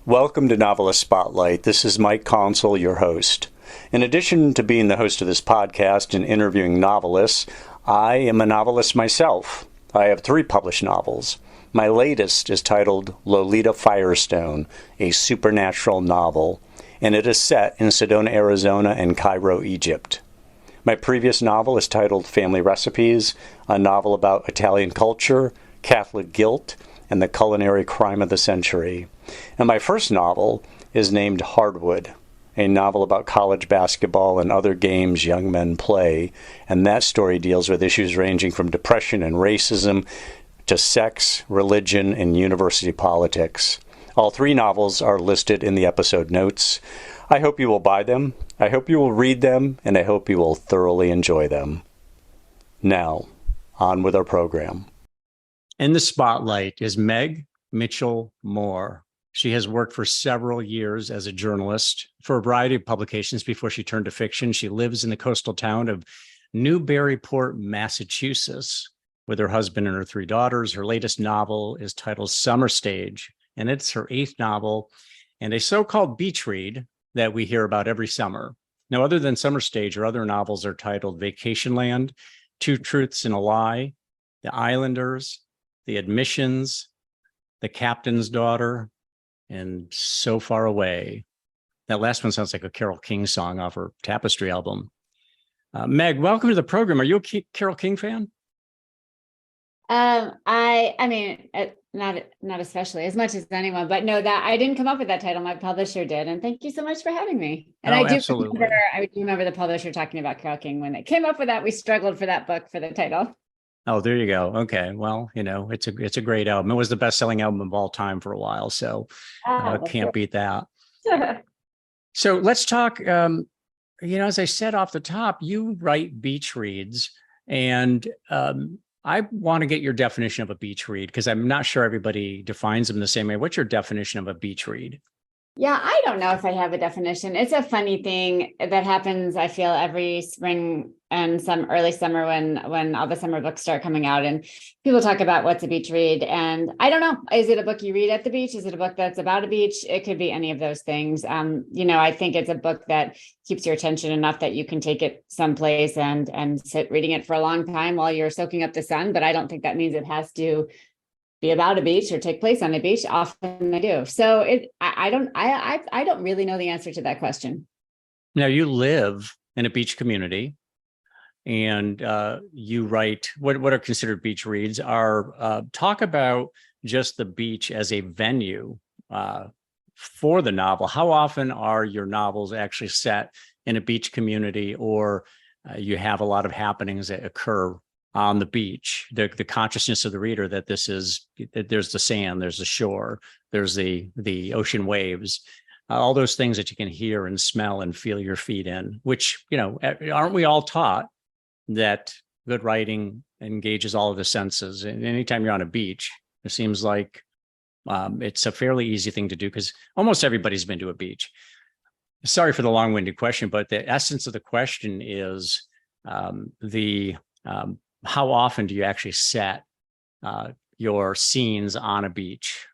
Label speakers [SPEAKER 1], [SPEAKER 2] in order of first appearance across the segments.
[SPEAKER 1] Welcome to Novelist Spotlight. This is Mike Consul, your host. In addition to being the host of this podcast and interviewing novelists, I am a novelist myself. I have 3 published novels. My latest is titled Lolita Firestone, a supernatural novel, and it is set in Sedona, Arizona and Cairo, Egypt. My previous novel is titled Family Recipes, a novel about Italian culture, Catholic guilt, and the culinary crime of the century. And my first novel is named Hardwood, a novel about college basketball and other games young men play. And that story deals with issues ranging from depression and racism to sex, religion, and university politics. All 3 novels are listed in the episode notes. I hope you will buy them, I hope you will read them, and I hope you will thoroughly enjoy them. Now, on with our program.
[SPEAKER 2] In the spotlight is Meg Mitchell Moore. She has worked for several years as a journalist for a variety of publications before she turned to fiction. She lives in the coastal town of Newburyport, Massachusetts, with her husband and her 3 daughters. Her latest novel is titled Summer Stage, and it's her 8th novel and a so-called beach read that we hear about every summer. Now, other than Summer Stage, her other novels are titled Vacation Land, Two Truths and a Lie, The Islanders, The Admissions, The Captain's Daughter, and So Far Away. That last one sounds like a Carole King song off her Tapestry album. Meg, welcome to the program. Are you a Carole King fan?
[SPEAKER 3] I mean, not especially as much as anyone, but no, that I didn't come up with that title. My publisher did, and thank you so much for having me. And
[SPEAKER 2] Absolutely.
[SPEAKER 3] I do remember the publisher talking about Carole King when they came up with that. We struggled for that book for the title.
[SPEAKER 2] Oh, there you go. Okay. Well, it's a great album. It was the best-selling album of all time for a while, so can't beat that. So let's talk. As I said off the top, you write beach reads, and I want to get your definition of a beach read because I'm not sure everybody defines them the same way. What's your definition of a beach read?
[SPEAKER 3] Yeah, I don't know if I have a definition. It's a funny thing that happens, I feel, every spring and some early summer when all the summer books start coming out and people talk about what's a beach read. And I don't know, is it a book you read at the beach? Is it a book that's about a beach? It could be any of those things. I think it's a book that keeps your attention enough that you can take it someplace and sit reading it for a long time while you're soaking up the sun. But I don't think that means it has to be about a beach or take place on a beach. Often they do. So I don't really know the answer to that question.
[SPEAKER 2] Now, you live in a beach community and you write what are considered beach reads are talk about just the beach as a venue for the novel. How often are your novels actually set in a beach community, or you have a lot of happenings that occur on the beach, the consciousness of the reader that there's the sand, there's the shore, there's the ocean waves, all those things that you can hear and smell and feel your feet in, which, aren't we all taught that good writing engages all of the senses? And anytime you're on a beach, it seems like it's a fairly easy thing to do because almost everybody's been to a beach. Sorry for the long-winded question, but the essence of the question is how often do you actually set your scenes on a beach?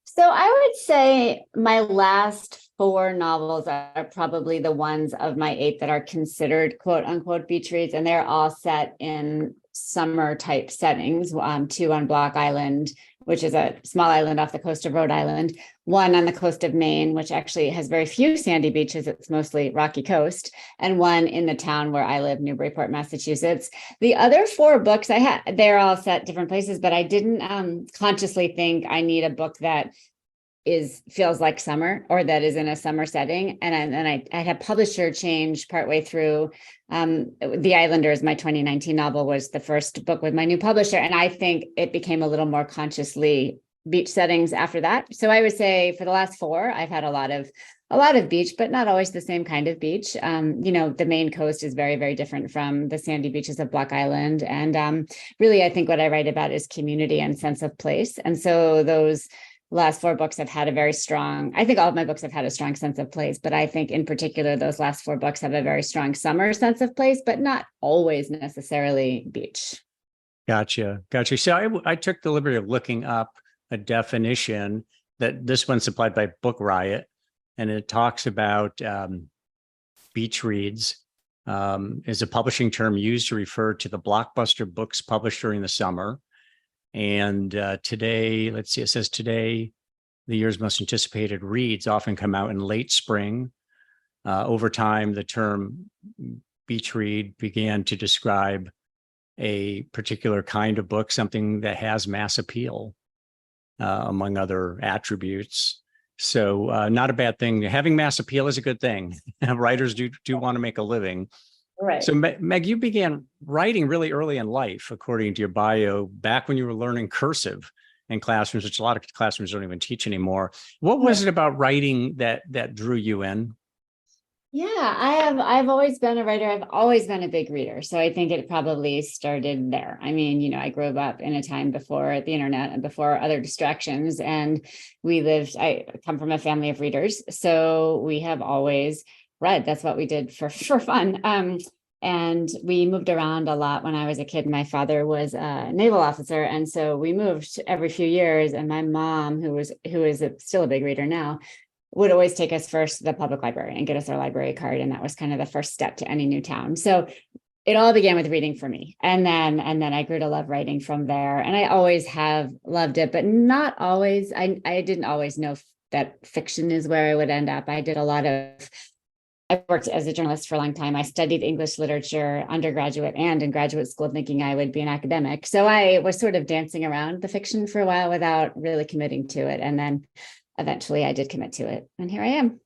[SPEAKER 3] So I would say my last 4 novels are probably the ones of my 8 that are considered quote unquote beach reads. And they're all set in summer type settings. 2 on Block Island, which is a small island off the coast of Rhode Island. 1 on the coast of Maine, which actually has very few sandy beaches. It's mostly rocky coast. And 1 in the town where I live, Newburyport, Massachusetts. The other 4 books they're all set different places, but I didn't consciously think I need a book that feels like summer or that is in a summer setting. And then I had publisher change partway through. The Islanders, my 2019 novel, was the first book with my new publisher. And I think it became a little more consciously beach settings after that. So I would say for the last 4, I've had a lot of beach, but not always the same kind of beach. The Maine coast is very, very different from the sandy beaches of Block Island. And really, I think what I write about is community and sense of place. And so those last 4 books have had I think all of my books have had a strong sense of place, but I think in particular, those last 4 books have a very strong summer sense of place, but not always necessarily beach.
[SPEAKER 2] Gotcha. So I took the liberty of looking up a definition that this one's supplied by Book Riot, and it talks about beach reads is a publishing term used to refer to the blockbuster books published during the summer. And today, let's see, it says today, the year's most anticipated reads often come out in late spring. Over time, the term beach read began to describe a particular kind of book, something that has mass appeal, among other attributes. So not a bad thing. Having mass appeal is a good thing. Writers do want to make a living.
[SPEAKER 3] Right.
[SPEAKER 2] So Meg, you began writing really early in life, according to your bio, back when you were learning cursive in classrooms, which a lot of classrooms don't even teach anymore. What was it about writing that drew you in?
[SPEAKER 3] Yeah, I've always been a writer. I've always been a big reader. So I think it probably started there. I mean, I grew up in a time before the internet and before other distractions. And I come from a family of readers. So we have always read. That's what we did for fun. And we moved around a lot when I was a kid. My father was a naval officer. And so we moved every few years. And my mom, who is still a big reader now, would always take us first to the public library and get us our library card. And that was kind of the first step to any new town. So it all began with reading for me. And then I grew to love writing from there. And I always have loved it, but not always. I didn't always know that fiction is where I would end up. I worked as a journalist for a long time. I studied English literature, undergraduate and in graduate school, thinking I would be an academic. So I was sort of dancing around the fiction for a while without really committing to it. And then eventually I did commit to it. And here I am.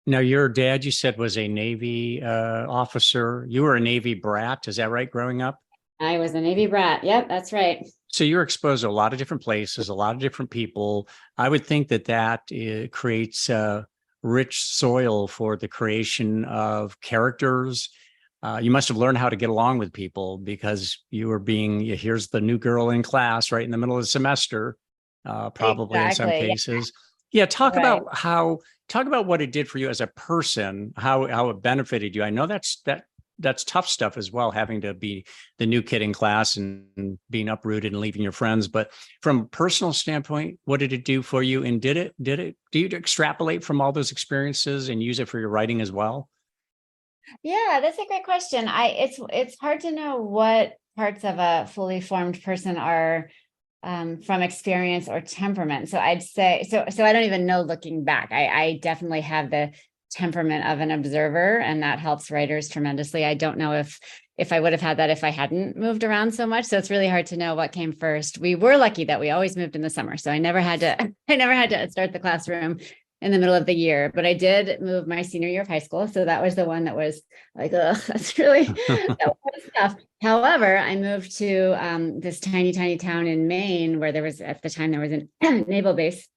[SPEAKER 2] Now, your dad, you said, was a Navy officer. You were a Navy brat. Is that right, growing up?
[SPEAKER 3] I was a Navy brat. Yep, that's right.
[SPEAKER 2] So you're exposed to a lot of different places, a lot of different people. I would think that creates rich soil for the creation of characters. You must have learned how to get along with people because you were here's the new girl in class right in the middle of the semester, probably exactly. In some cases. Yeah. Talk about what it did for you as a person, how it benefited you. I know that's tough stuff as well, having to be the new kid in class and being uprooted and leaving your friends. But from a personal standpoint, what did it do for you? And do you extrapolate from all those experiences and use it for your writing as well?
[SPEAKER 3] Yeah, that's a great question. It's hard to know what parts of a fully formed person are from experience or temperament. So I'd say, so I don't even know looking back. I definitely have the temperament of an observer, and that helps writers tremendously. I don't know if I would have had that if I hadn't moved around so much. So it's really hard to know what came first. We were lucky that we always moved in the summer. So I never had to start the classroom in the middle of the year, but I did move my senior year of high school. So that was the one that was like, that's really that was tough. However, I moved to this tiny town in Maine where at the time there was a naval base.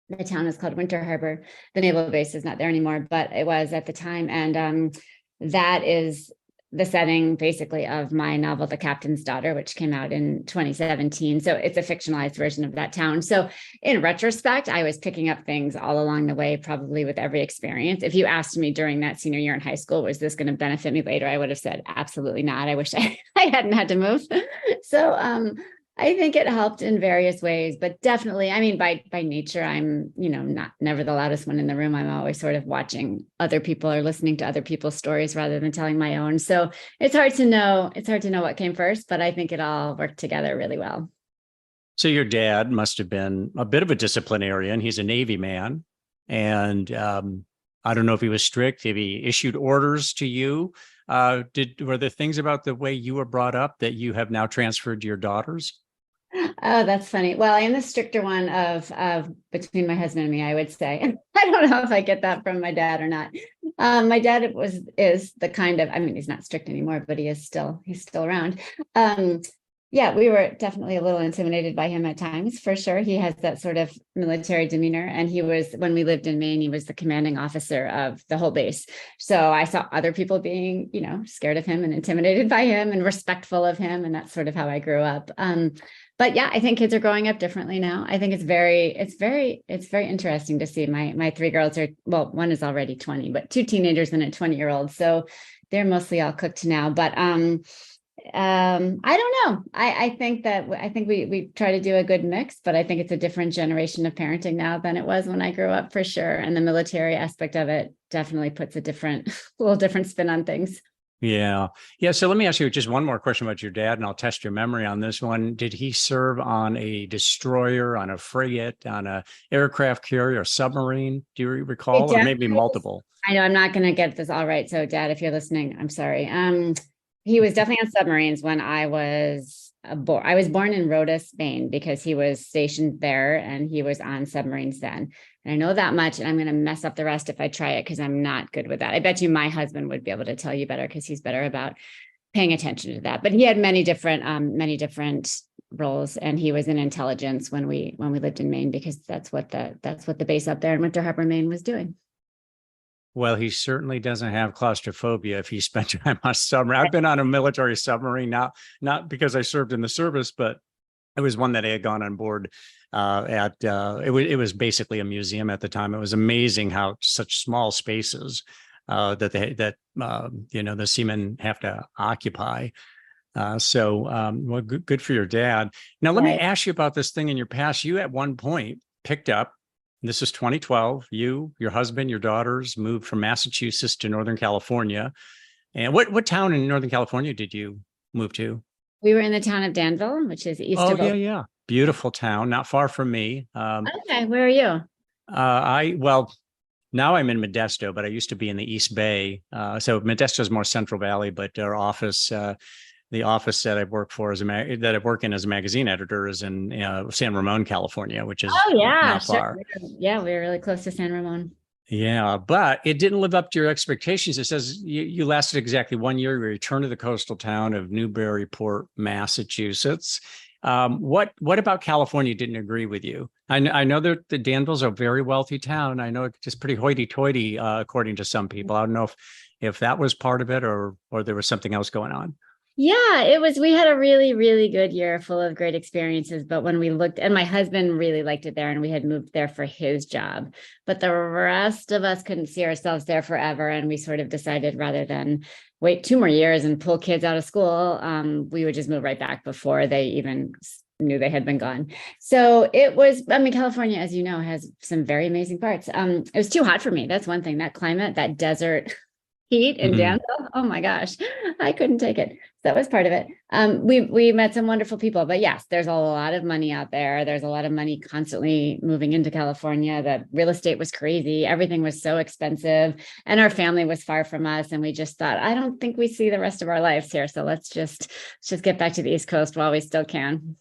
[SPEAKER 3] The town is called Winter Harbor. The naval base is not there anymore, but it was at the time. And that is the setting basically of my novel, The Captain's Daughter, which came out in 2017. So it's a fictionalized version of that town. So in retrospect, I was picking up things all along the way, probably with every experience. If you asked me during that senior year in high school, was this going to benefit me later? I would have said, absolutely not. I wish I hadn't had to move. So I think it helped in various ways, but definitely, I mean, by nature, I'm, never the loudest one in the room. I'm always sort of watching other people or listening to other people's stories rather than telling my own. So it's hard to know what came first, but I think it all worked together really well.
[SPEAKER 2] So your dad must have been a bit of a disciplinarian. He's a Navy man. And I don't know if he was strict, if he issued orders to you. Were there things about the way you were brought up that you have now transferred to your daughters?
[SPEAKER 3] Oh, that's funny. Well, I am the stricter one of between my husband and me, I would say. I don't know if I get that from my dad or not. My dad is the kind of, I mean, he's not strict anymore, but he's still around. Yeah, we were definitely a little intimidated by him at times, for sure. He has that sort of military demeanor. And when we lived in Maine, he was the commanding officer of the whole base. So I saw other people being, scared of him and intimidated by him and respectful of him. And that's sort of how I grew up. But yeah, I think kids are growing up differently now. I think it's very interesting to see. My three girls one is already 20, but two teenagers and a 20-year-old. So they're mostly all cooked now. But I don't know. I think we try to do a good mix, but I think it's a different generation of parenting now than it was when I grew up, for sure. And the military aspect of it definitely puts a little different spin on things.
[SPEAKER 2] Yeah. Yeah. So let me ask you just one more question about your dad, and I'll test your memory on this one. Did he serve on a destroyer, on a frigate, on a aircraft carrier, a submarine? Do you recall? Or maybe multiple?
[SPEAKER 3] I know I'm not going to get this all right. So, Dad, if you're listening, I'm sorry. He was definitely on submarines when I was born. I was born in Rhodes, Maine, because he was stationed there and he was on submarines then. And I know that much, and I'm going to mess up the rest if I try it because I'm not good with that. I bet you my husband would be able to tell you better because he's better about paying attention to that. But he had many different roles, and he was in intelligence when we lived in Maine, because that's what the base up there in Winter Harbor, Maine was doing.
[SPEAKER 2] Well, he certainly doesn't have claustrophobia if he spent time on a submarine. I've been on a military submarine, not because I served in the service, but it was one that I had gone on board it was basically a museum at the time. It was amazing how such small spaces that the seamen have to occupy. Well, good for your dad. Now, let me ask you about this thing in your past. You at one point picked up, this is 2012, you, your husband, your daughters moved from Massachusetts to Northern California. And what town in Northern California did you move to?
[SPEAKER 3] We were in the town of Danville, which is east of.
[SPEAKER 2] Oh, yeah. Beautiful town, not far from me.
[SPEAKER 3] Okay, where are you?
[SPEAKER 2] Now I'm in Modesto, but I used to be in the East Bay. So Modesto is more Central Valley, but our office, the office that I work for that I work in as a magazine editor is in San Ramon, California, which is not far.
[SPEAKER 3] Yeah, we're really close to San Ramon.
[SPEAKER 2] Yeah, but it didn't live up to your expectations. It says you lasted exactly 1 year. You returned to the coastal town of Newburyport, Massachusetts. What about California didn't agree with you? I know that the Danville's a very wealthy town. I know it's just pretty hoity-toity, according to some people. I don't know if that was part of it or there was something else going on.
[SPEAKER 3] Yeah, it was. We had a really, really good year full of great experiences. But when we looked, and my husband really liked it there, and we had moved there for his job, but the rest of us couldn't see ourselves there forever. And we sort of decided, rather than wait 2 more years and pull kids out of school, we would just move right back before they even knew they had been gone. So it was, California, as you know, has some very amazing parts. It was too hot for me. That's one thing. That climate, that desert heat in Danville, oh my gosh, I couldn't take it. That was part of it. We met some wonderful people, but yes, there's a lot of money out there. There's a lot of money constantly moving into California. The real estate was crazy. Everything was so expensive, and our family was far from us. And we just thought, I don't think we see the rest of our lives here. So let's just get back to the East Coast while we still can.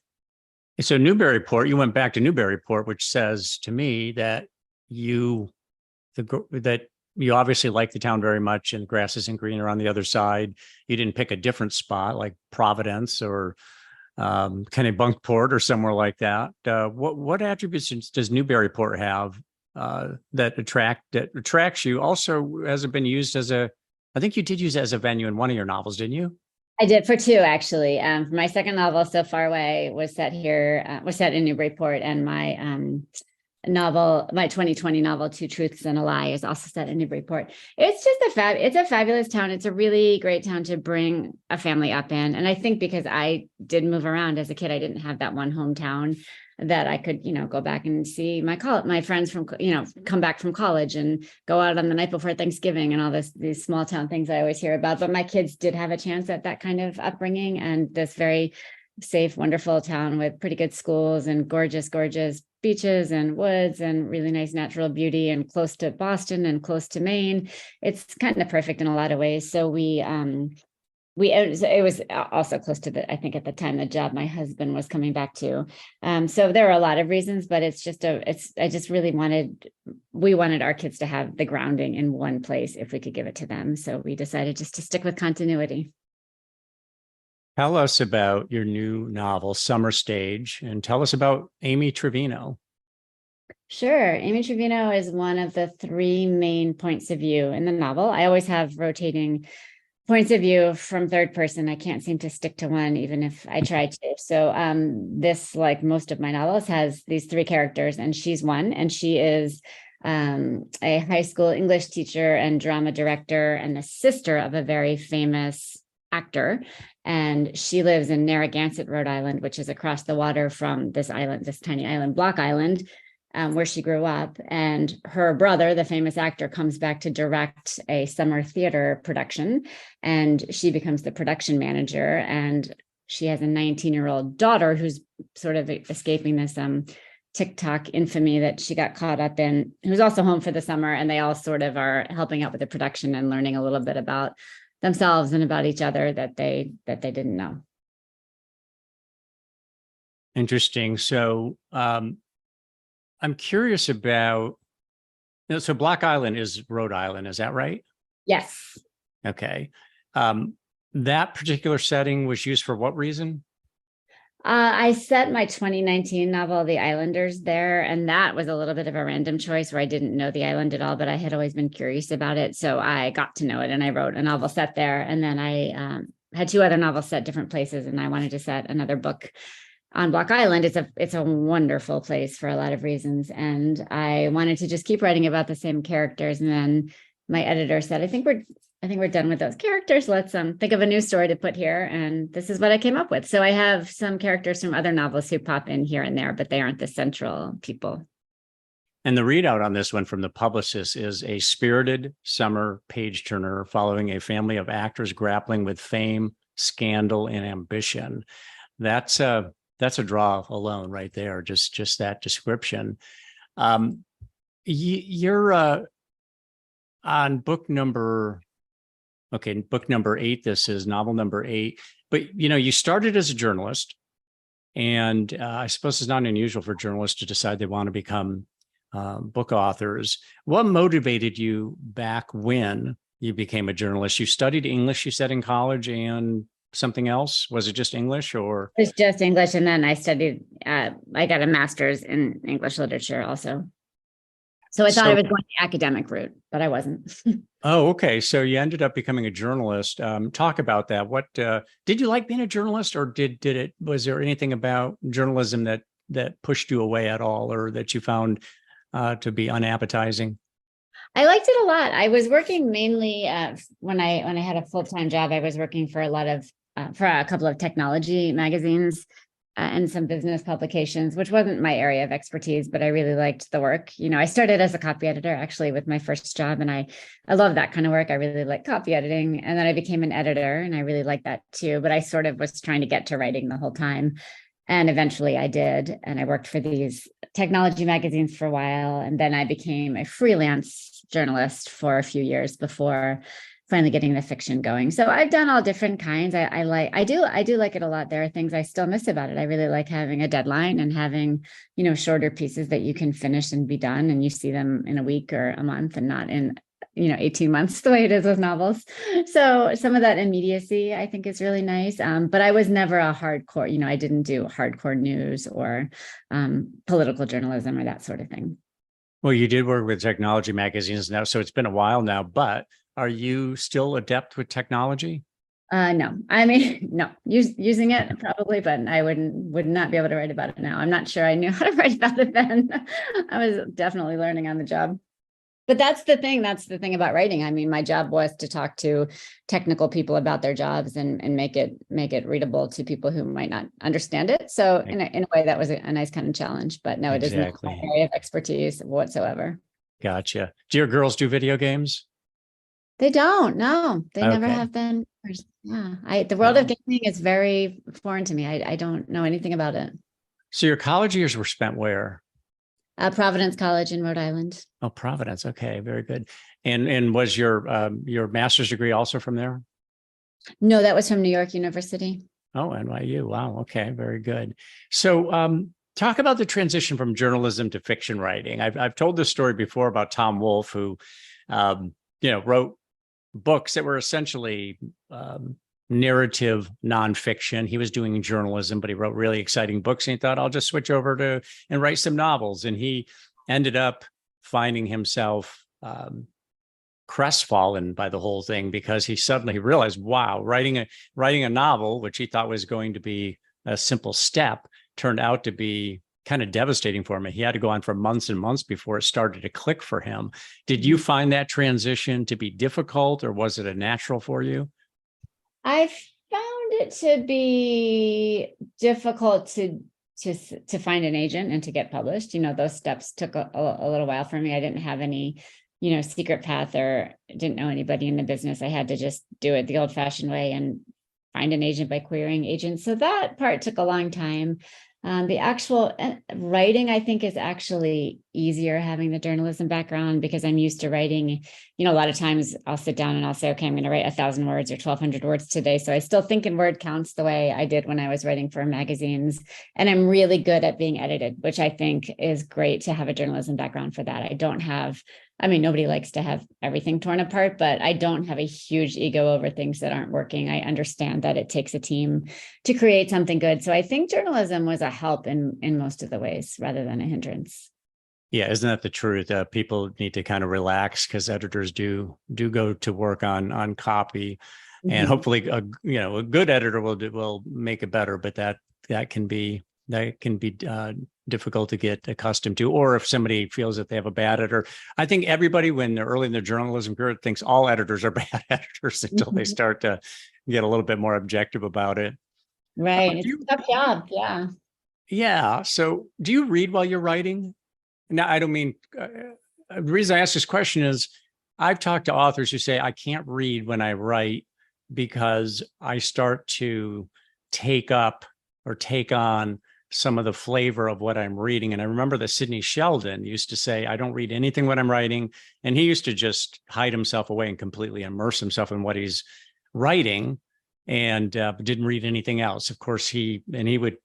[SPEAKER 2] So Newburyport, you went back to Newburyport, which says to me that you obviously like the town very much, and the grass isn't greener on the other side. You didn't pick a different spot like Providence or Kennebunkport or somewhere like that. What attributes does Newburyport have that attracts you? Also, has it been used I think you did use it as a venue in one of your novels, didn't you?
[SPEAKER 3] I did for 2, actually. My second novel, So Far Away, was set in Newburyport, and my my 2020 novel, Two Truths and a Lie, is also set in Newburyport. It's just it's a fabulous town. It's a really great town to bring a family up in. And I think because I did move around as a kid, I didn't have that one hometown that I could, go back and see my friends from, come back from college and go out on the night before Thanksgiving and all these small town things I always hear about. But my kids did have a chance at that kind of upbringing, and this very safe, wonderful town with pretty good schools and gorgeous, gorgeous beaches and woods and really nice natural beauty, and close to Boston and close to Maine. It's kind of perfect in a lot of ways. So it was also close to I think at the time, the job my husband was coming back to. So there are a lot of reasons, but we wanted our kids to have the grounding in one place if we could give it to them. So we decided just to stick with continuity.
[SPEAKER 2] Tell us about your new novel, Summer Stage, and tell us about Amy Trevino.
[SPEAKER 3] Sure. Amy Trevino is one of the 3 main points of view in the novel. I always have rotating points of view from third person. I can't seem to stick to one, even if I try to. So this, like most of my novels, has these 3 characters, and she's one, and she is a high school English teacher and drama director, and the sister of a very famous actor, and she lives in Narragansett, Rhode Island, which is across the water from this island, this tiny island, Block Island, where she grew up. And her brother, the famous actor, comes back to direct a summer theater production, and she becomes the production manager. And she has a 19-year-old daughter who's sort of escaping this TikTok infamy that she got caught up in, who's also home for the summer. And they all sort of are helping out with the production and learning a little bit about themselves and about each other that they didn't know.
[SPEAKER 2] Interesting. So I'm curious about, so Block Island is Rhode Island, is that right?
[SPEAKER 3] Yes.
[SPEAKER 2] Okay. That particular setting was used for what reason?
[SPEAKER 3] I set my 2019 novel, The Islanders, there, and that was a little bit of a random choice where I didn't know the island at all, but I had always been curious about it. So I got to know it, and I wrote a novel set there. And then I had 2 other novels set different places, and I wanted to set another book on Block Island. It's a wonderful place for a lot of reasons, and I wanted to just keep writing about the same characters. And then my editor said, I think we're done with those characters. Let's think of a new story to put here. And this is what I came up with. So I have some characters from other novels who pop in here and there, but they aren't the central people.
[SPEAKER 2] And the readout on this one from the publicist is a spirited summer page turner following a family of actors grappling with fame, scandal, and ambition. That's a draw alone right there. Just that description. You're on book number 8. This is novel number 8. But, you started as a journalist, and I suppose it's not unusual for journalists to decide they want to become book authors. What motivated you back when you became a journalist? You studied English, you said, in college, and something else? Was it just English, or?
[SPEAKER 3] It's just English. And then I studied, I got a master's in English literature also. So I thought I was going the academic route, but I wasn't.
[SPEAKER 2] Oh, okay. So you ended up becoming a journalist. Talk about that. What did you like being a journalist, or was there anything about journalism that pushed you away at all, or that you found to be unappetizing?
[SPEAKER 3] I liked it a lot. I was working mainly when I had a full-time job. I was working for for a couple of technology magazines and some business publications, which wasn't my area of expertise, but I really liked the work. I started as a copy editor actually with my first job, and I love that kind of work. I really like copy editing. And then I became an editor, and I really liked that too. But I sort of was trying to get to writing the whole time. And eventually I did. And I worked for these technology magazines for a while. And then I became a freelance journalist for a few years before finally getting the fiction going. So I've done all different kinds. I do like it a lot. There are things I still miss about it. I really like having a deadline and having, shorter pieces that you can finish and be done, and you see them in a week or a month and not in 18 months, the way it is with novels. So some of that immediacy I think is really nice. But I was never a hardcore, I didn't do hardcore news or political journalism or that sort of thing.
[SPEAKER 2] Well, you did work with technology magazines now, so it's been a while now, but are you still adept with technology?
[SPEAKER 3] No, I mean, no, using it probably, but I would not be able to write about it now. I'm not sure I knew how to write about it then. I was definitely learning on the job. But that's the thing about writing. I mean, my job was to talk to technical people about their jobs and make it readable to people who might not understand it. So in a way, that was a nice kind of challenge. But no, it isn't my area of expertise whatsoever.
[SPEAKER 2] Gotcha. Do your girls do video games?
[SPEAKER 3] They don't. No, they never have been. Yeah, the world of gaming is very foreign to me. I don't know anything about it.
[SPEAKER 2] So your college years were spent where?
[SPEAKER 3] Providence College in Rhode Island.
[SPEAKER 2] Oh, Providence. Okay, very good. And was your master's degree also from there?
[SPEAKER 3] No, that was from New York University.
[SPEAKER 2] Oh, NYU. Wow. Okay, very good. So talk about the transition from journalism to fiction writing. I've told this story before about Tom Wolfe, who wrote books that were essentially narrative nonfiction. He was doing journalism, but he wrote really exciting books, and he thought, I'll just switch over and write some novels. And he ended up finding himself crestfallen by the whole thing, because he suddenly realized, wow, writing a novel, which he thought was going to be a simple step, turned out to be kind of devastating for him. He had to go on for months and months before it started to click for him. Did you find that transition to be difficult, or was it a natural for you?
[SPEAKER 3] I found it to be difficult to find an agent and to get published. Those steps took a little while for me. I didn't have any, secret path or didn't know anybody in the business. I had to just do it the old fashioned way and find an agent by querying agents. So that part took a long time. The actual writing, I think, is actually easier having the journalism background because I'm used to writing. A lot of times I'll sit down and I'll say, okay, I'm going to write 1,000 words or 1,200 words today. So I still think in word counts the way I did when I was writing for magazines. And I'm really good at being edited, which I think is great to have a journalism background for that. Nobody likes to have everything torn apart, but I don't have a huge ego over things that aren't working. I understand that it takes a team to create something good. So I think journalism was a help in most of the ways rather than a hindrance.
[SPEAKER 2] Yeah, isn't that the truth? People need to kind of relax because editors do go to work on copy, and hopefully, a good editor will make it better. But that can be difficult to get accustomed to, or if somebody feels that they have a bad editor. I think everybody, when they're early in their journalism career, thinks all editors are bad editors until they start to get a little bit more objective about it.
[SPEAKER 3] Right. It's a tough job. Yeah.
[SPEAKER 2] Yeah. So do you read while you're writing? Now, I don't mean, the reason I ask this question is I've talked to authors who say, I can't read when I write because I start to take up or take on some of the flavor of what I'm reading. And I remember that Sidney Sheldon used to say, I don't read anything when I'm writing. And he used to just hide himself away and completely immerse himself in what he's writing and didn't read anything else. Of course, he would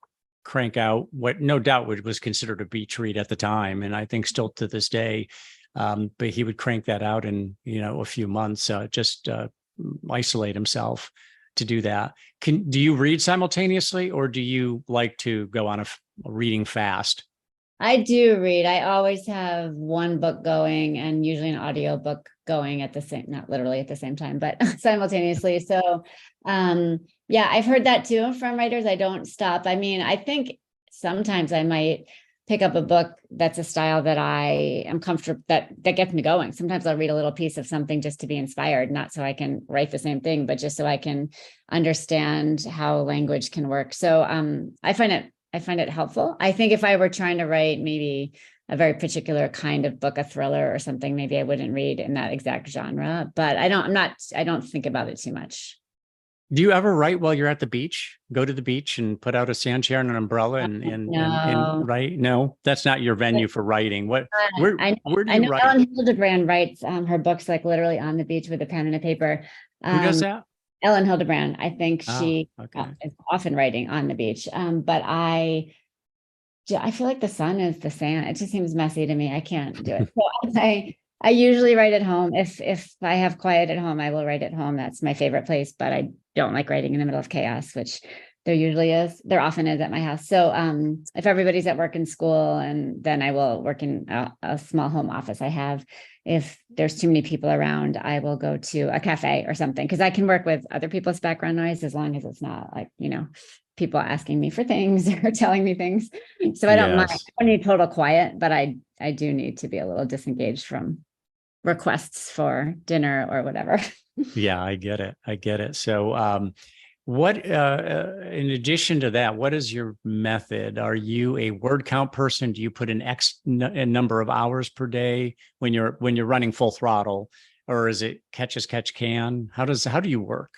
[SPEAKER 2] crank out what no doubt was considered a beach read at the time. And I think still to this day, but he would crank that out in, a few months, just isolate himself to do that. Do you read simultaneously, or do you like to go on a reading fast?
[SPEAKER 3] I do read. I always have one book going and usually an audio book going at the same, not literally at the same time, but simultaneously. So, yeah, I've heard that too from writers. I don't stop. I think sometimes I might pick up a book that's a style that I am comfortable, that gets me going. Sometimes I'll read a little piece of something just to be inspired, not so I can write the same thing, but just so I can understand how language can work. So I find it helpful. I think if I were trying to write maybe a very particular kind of book, a thriller or something, maybe I wouldn't read in that exact genre, but I don't think about it too much.
[SPEAKER 2] Do you ever write while you're at the beach? Go to the beach and put out a sand chair and an umbrella and write? No, that's not your venue for writing. Where do you write?
[SPEAKER 3] Ellen Hildebrand writes her books like literally on the beach with a pen and a paper.
[SPEAKER 2] Who does that?
[SPEAKER 3] Ellen Hildebrand. I think she is often writing on the beach. But I feel like the sun is the sand. It just seems messy to me. I can't do it. So I usually write at home. If I have quiet at home, I will write at home. That's my favorite place, but I don't like writing in the middle of chaos, which there often is at my house. So if everybody's at work and school, and then I will work in a small home office I have. If there's too many people around, I will go to a cafe or something, because I can work with other people's background noise as long as it's not like, people asking me for things or telling me things. So I don't mind. I don't need total quiet, but I do need to be a little disengaged from requests for dinner or whatever.
[SPEAKER 2] Yeah, I get it. So what, in addition to that, what is your method? Are you a word count person? Do you put an X number of hours per day when you're running full throttle, or is it catch as catch can? How do you work?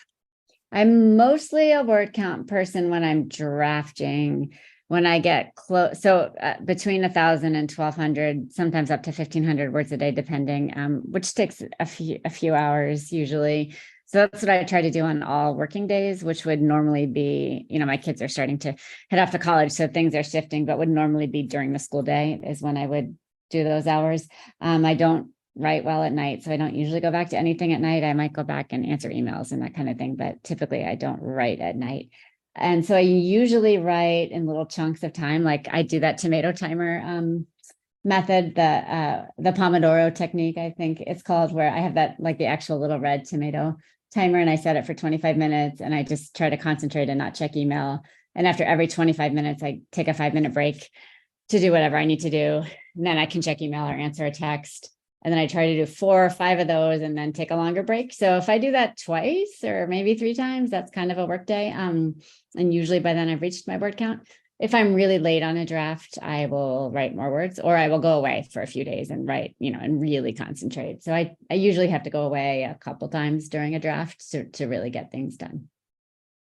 [SPEAKER 3] I'm mostly a word count person when I'm drafting. When I get close, so between 1,000 and 1,200, sometimes up to 1,500 words a day, depending, which takes a few hours usually. So that's what I try to do on all working days, which would normally be, my kids are starting to head off to college, so things are shifting, but would normally be during the school day is when I would do those hours. I don't write well at night, so I don't usually go back to anything at night. I might go back and answer emails and that kind of thing, but typically I don't write at night. And so I usually write in little chunks of time. Like I do that tomato timer method, the Pomodoro technique, I think it's called, where I have that, like the actual little red tomato timer, and I set it for 25 minutes and I just try to concentrate and not check email. And after every 25 minutes, I take a 5-minute break to do whatever I need to do. And then I can check email or answer a text. And then I try to do 4 or 5 of those and then take a longer break. So if I do that twice or maybe 3 times, that's kind of a work day. And usually by then I've reached my word count. If I'm really late on a draft, I will write more words, or I will go away for a few days and write, and really concentrate. So I usually have to go away a couple times during a draft to really get things done.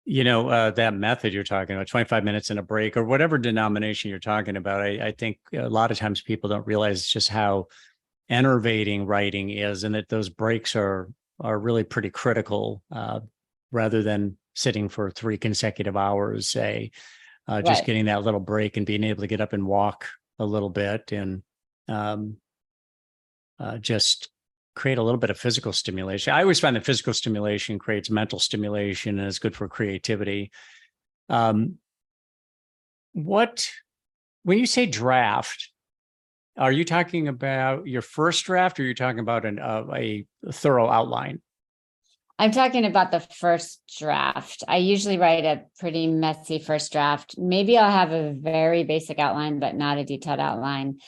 [SPEAKER 2] That method you're talking about, 25 minutes and a break, or whatever denomination you're talking about, I think a lot of times people don't realize just how enervating writing is, and that those breaks are really pretty critical, rather than sitting for 3 consecutive hours, say. Just getting that little break and being able to get up and walk a little bit, and just create a little bit of physical stimulation. I always find that physical stimulation creates mental stimulation and is good for creativity. When you say draft, are you talking about your first draft, or are you talking about a thorough outline?
[SPEAKER 3] I'm talking about the first draft. I usually write a pretty messy first draft. Maybe I'll have a very basic outline, but not a detailed outline.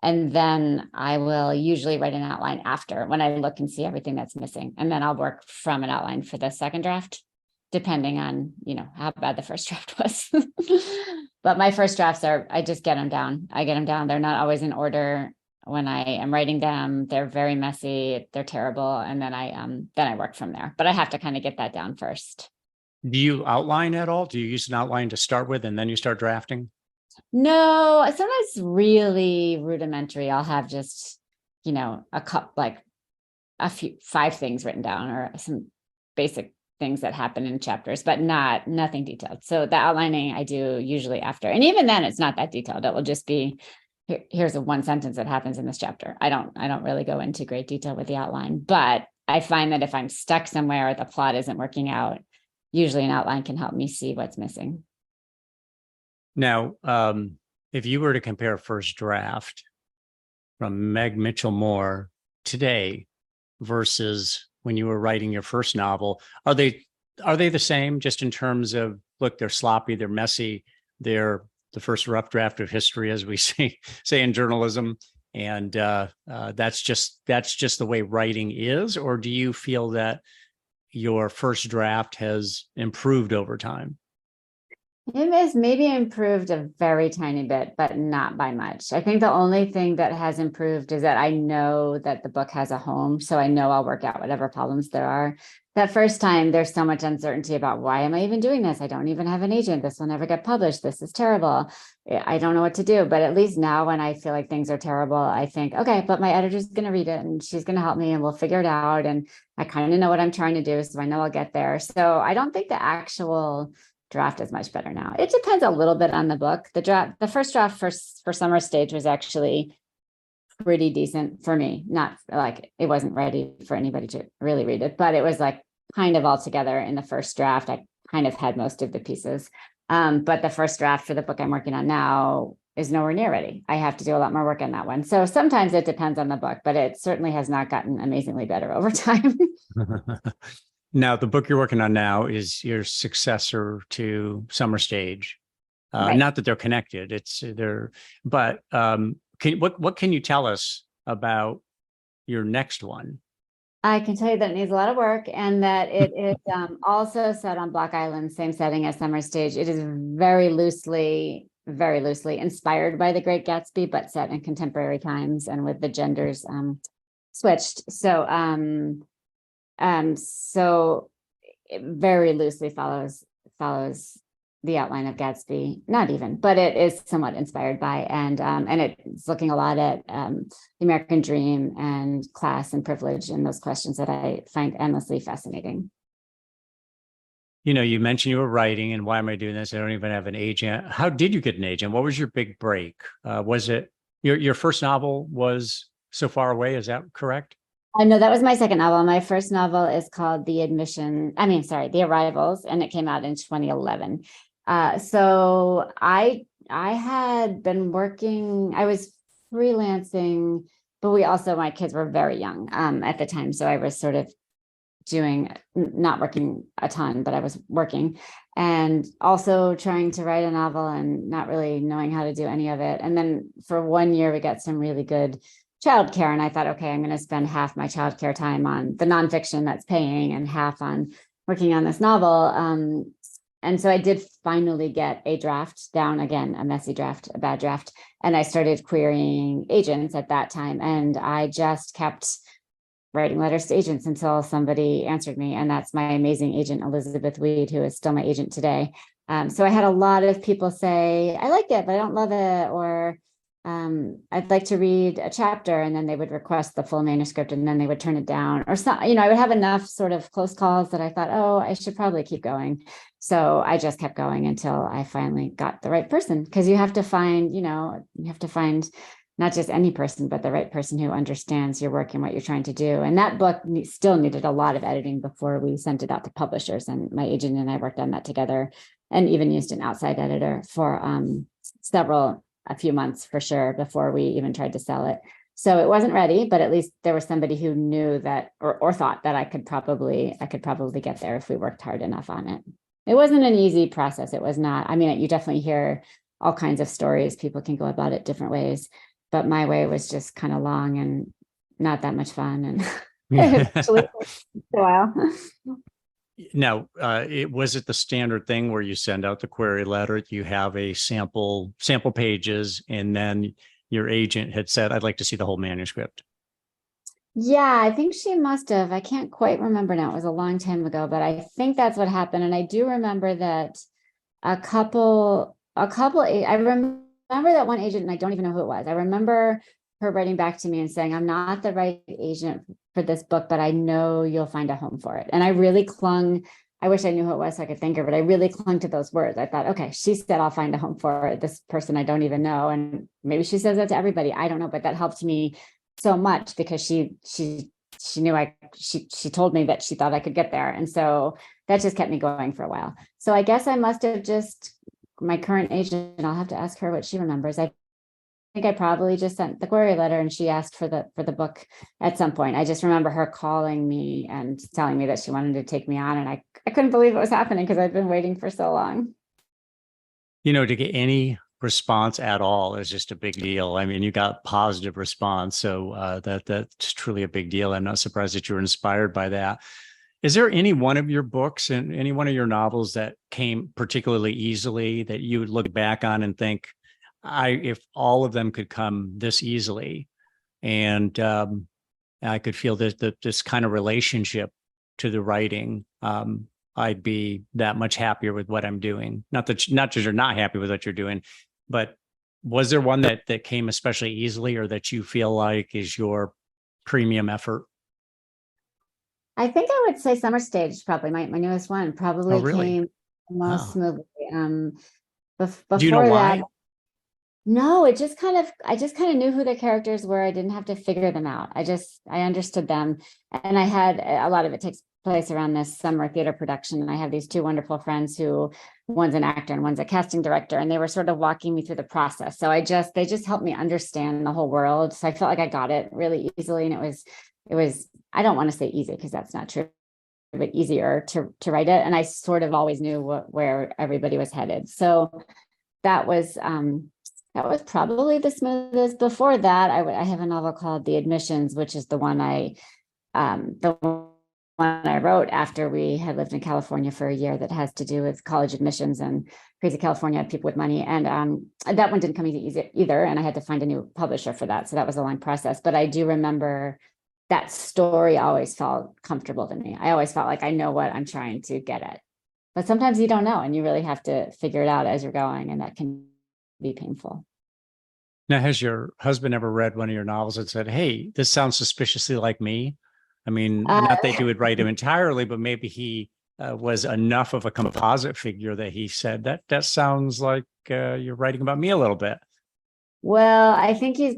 [SPEAKER 3] And then I will usually write an outline after, when I look and see everything that's missing. And then I'll work from an outline for the second draft, depending on, how bad the first draft was. But my first drafts I just get them down. I get them down. They're not always in order. When I am writing them, they're very messy, they're terrible. And then I work from there, but I have to kind of get that down first.
[SPEAKER 2] Do you outline at all? Do you use an outline to start with and then you start drafting?
[SPEAKER 3] No, sometimes really rudimentary. I'll have just, a cup, like a few 5 things written down, or some basic things that happen in chapters, but nothing detailed. So the outlining I do usually after, and even then it's not that detailed. It will just be, here's a 1 sentence that happens in this chapter. I don't really go into great detail with the outline, but I find that if I'm stuck somewhere or the plot isn't working out, usually an outline can help me see what's missing.
[SPEAKER 2] Now, if you were to compare first draft from Meg Mitchell Moore today versus when you were writing your first novel, are they the same, just in terms of, look, they're sloppy, they're messy, they're the first rough draft of history, as we say in journalism, and that's just the way writing is? Or do you feel that your first draft has improved over time?
[SPEAKER 3] It has maybe improved a very tiny bit, but not by much. I think the only thing that has improved is that I know that the book has a home, so I know I'll work out whatever problems there are. That first time, there's so much uncertainty about, why am I even doing this? I don't even have an agent. This will never get published. This is terrible. I don't know what to do. But at least now, when I feel like things are terrible, I think, okay, but my editor's going to read it and she's going to help me and we'll figure it out. And I kind of know what I'm trying to do, so I know I'll get there. So I don't think the actual draft is much better now. It depends a little bit on the book. The first draft for Summer Stage was actually pretty decent for me. Not like it wasn't ready for anybody to really read it, but it was like kind of all together in the first draft. I kind of had most of the pieces. But the first draft for the book I'm working on now is nowhere near ready. I have to do a lot more work on that one. So sometimes it depends on the book, but it certainly has not gotten amazingly better over time.
[SPEAKER 2] Now, the book you're working on now is your successor to Summer Stage.
[SPEAKER 3] Right.
[SPEAKER 2] Not that they're connected, but what can you tell us about your next one?
[SPEAKER 3] I can tell you that it needs a lot of work, and that it is also set on Block Island, same setting as Summer Stage. It is very loosely inspired by The Great Gatsby, but set in contemporary times and with the genders switched. So it very loosely follows the outline of Gatsby, not even, but it is somewhat inspired by, and it's looking a lot at the American dream and class and privilege and those questions that I find endlessly fascinating.
[SPEAKER 2] You mentioned you were writing, and why am I doing this? I don't even have an agent. How did you get an agent? What was your big break? Was it your first novel was So Far Away? Is that correct?
[SPEAKER 3] No, that was my second novel. My first novel is called The Arrivals, and it came out in 2011. So I had been working, I was freelancing, but my kids were very young at the time. So I was sort of not working a ton, but I was working and also trying to write a novel and not really knowing how to do any of it. And then for 1 year, we got some really good childcare. And I thought, okay, I'm going to spend half my childcare time on the nonfiction that's paying and half on working on this novel. And so I did finally get a draft down, again, a messy draft, a bad draft. And I started querying agents at that time. And I just kept writing letters to agents until somebody answered me. And that's my amazing agent, Elizabeth Weed, who is still my agent today. So I had a lot of people say, I like it, but I don't love it. Or I'd like to read a chapter, and then they would request the full manuscript and then they would turn it down, or some, I would have enough sort of close calls that I thought, oh, I should probably keep going. So I just kept going until I finally got the right person, because you have to find not just any person, but the right person who understands your work and what you're trying to do. And that book still needed a lot of editing before we sent it out to publishers. And my agent and I worked on that together, and even used an outside editor for a few months for sure before we even tried to sell it. So it wasn't ready, but at least there was somebody who knew that, or thought that I could probably get there if we worked hard enough on it. It wasn't an easy process. It was not. I mean, you definitely hear all kinds of stories. People can go about it different ways, but my way was just kind of long and not that much fun. And it actually took a while.
[SPEAKER 2] Now, was it the standard thing where you send out the query letter, you have a sample pages, and then your agent had said, I'd like to see the whole manuscript?
[SPEAKER 3] Yeah, I think she must have. I can't quite remember now. It was a long time ago, but I think that's what happened. And I do remember that I remember that one agent, and I don't even know who it was. I remember her writing back to me and saying, I'm not the right agent for this book, but I know you'll find a home for it. And I really clung. I wish I knew who it was so I could thank her, but I really clung to those words. I thought, okay, she said, I'll find a home for it. This person I don't even know. And maybe she says that to everybody. I don't know, but that helped me so much, because she knew she told me that she thought I could get there. And so that just kept me going for a while. So I guess I must have just, my current agent, I'll have to ask her what she remembers. I think I probably just sent the query letter and she asked for the book at some point. I just remember her calling me and telling me that she wanted to take me on. And I couldn't believe it was happening, because I'd been waiting for so long.
[SPEAKER 2] To get any response at all is just a big deal. I mean, you got positive response. So that's truly a big deal. I'm not surprised that you were inspired by that. Is there any one of your books and any one of your novels that came particularly easily that you would look back on and think, if all of them could come this easily, and I could feel this kind of relationship to the writing, I'd be that much happier with what I'm doing. Not that you're not happy with what you're doing, but was there one that came especially easily, or that you feel like is your premium effort?
[SPEAKER 3] I think I would say Summer Stage, probably my newest one, probably came most smoothly. Before
[SPEAKER 2] Do you know why?
[SPEAKER 3] that, no, I just kind of knew who the characters were. I didn't have to figure them out. I understood them. And I had a lot of it takes place around this summer theater production. And I have these two wonderful friends who, one's an actor and one's a casting director, and they were sort of walking me through the process. So they just helped me understand the whole world. So I felt like I got it really easily. And it was, I don't want to say easy, because that's not true, but easier to write it. And I sort of always knew where everybody was headed. So that was probably the smoothest. Before that, I have a novel called The Admissions, which is the one I wrote after we had lived in California for a year, that has to do with college admissions and crazy California people with money. And that one didn't come easy either. And I had to find a new publisher for that. So that was a long process. But I do remember that story always felt comfortable to me. I always felt like I know what I'm trying to get at. But sometimes you don't know, and you really have to figure it out as you're going. And that can be painful.
[SPEAKER 2] Now, has your husband ever read one of your novels and said, hey, this sounds suspiciously like me? I mean, not that you would write him entirely, but maybe he was enough of a composite figure that he said, that sounds like you're writing about me a little bit.
[SPEAKER 3] Well, I think he's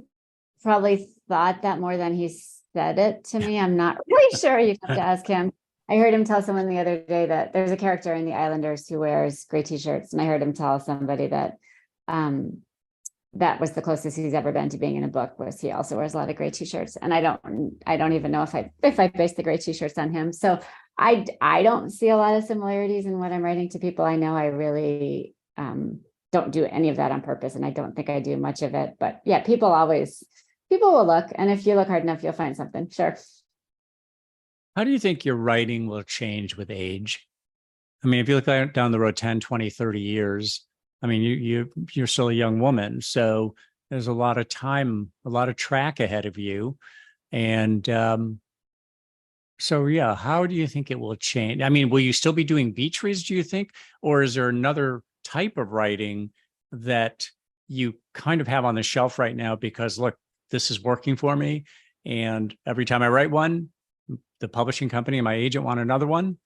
[SPEAKER 3] probably thought that more than he said it to me. I'm not really sure. You have to ask him. I heard him tell someone the other day that there's a character in The Islanders who wears gray t-shirts. And I heard him tell somebody that that was the closest he's ever been to being in a book, was he also wears a lot of gray t-shirts. And I don't even know if I base the gray t-shirts on him. So I don't see a lot of similarities in what I'm writing to people. I know I really don't do any of that on purpose, and I don't think I do much of it. But yeah, people always People will look, and if you look hard enough, you'll find something. Sure.
[SPEAKER 2] How do you think your writing will change with age? I mean, if you look down the road 10, 20, 30 years, I mean, you're still a young woman. So there's a lot of time, a lot of track ahead of you. And so, yeah, how do you think it will change? I mean, will you still be doing beach reads, do you think? Or is there another type of writing that you kind of have on the shelf right now because, look, this is working for me. And every time I write one, the publishing company and my agent want another one.